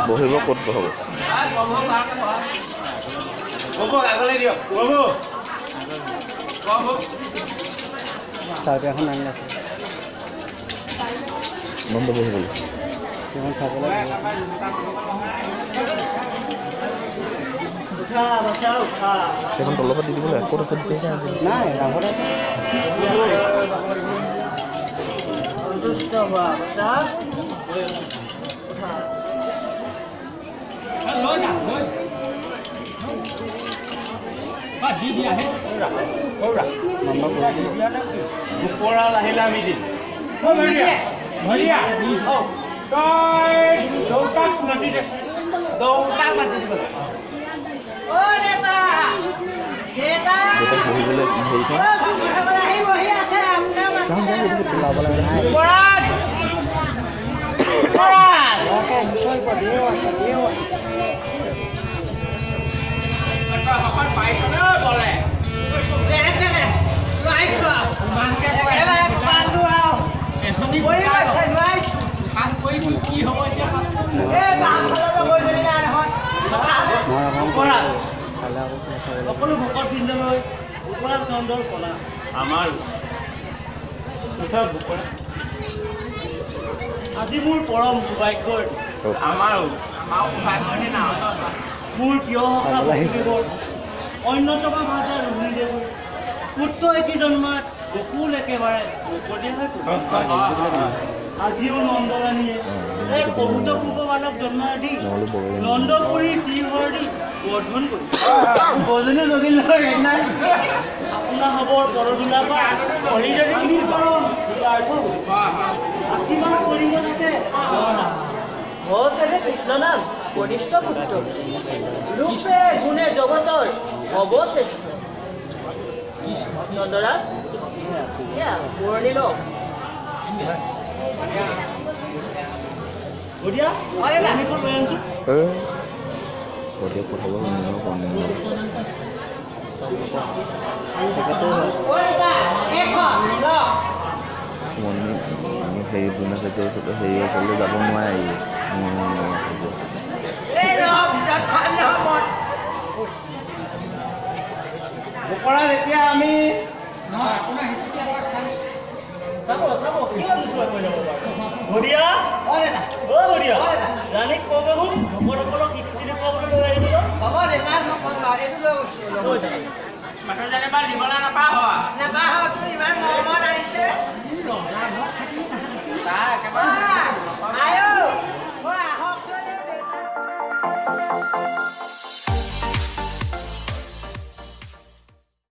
বহিব ক'ত বহাব বন্ধ বহিবলৈ এখন তলৰ পৰা দি দিবলৈ ক'ত আছে দিছে নাই আজি মোৰ পৰম সৌভাগ্যৰ আমাৰ মোৰ প্ৰিয় অন্যতম ভাষা ৰুণীদেৱৰ পুত্ৰ এটি জন্মাত বকুল একেবাৰে মুকলি হৈ আজিও নন্দৰাণীয়ে এই বহুত পূৰ্ববালক জন্ম দি নন্দপুৰী শ্ৰীহৰ দি বৰ্ধন কৰি বজনী জগিল নহয় আপোনাৰ খবৰ পৰদুলাৰ পৰা হৰিজনী আশীৰ্বাদ কৰিব থাকে ভগৱানে কৃষ্ণ নাম কনিষ্ঠ পুত্ৰ ৰূপে গুণে জগতৰ অৱশ্ৰেষ্ঠ নন্দৰাজ পুৰণি লওক হেৰি বুনা চাগে হেৰি ওচৰলৈ যাব নোৱাৰে পৰা যেতিয়া আমি চাব কিমান নোচোৱা কৰি যাব বাৰু ভৰিয়া ভৰিয়া ৰাণীক ক'ব শুন ভকতসকলক কৃষ্টি দেখুৱাবলৈ লৈ আহিব হ'ব দেতা মই ক'ম এইটো লৈ গৈছোঁ মাথা জানে বা দিবলৈ নাপাওঁ নাপাওঁ তুমি ইমান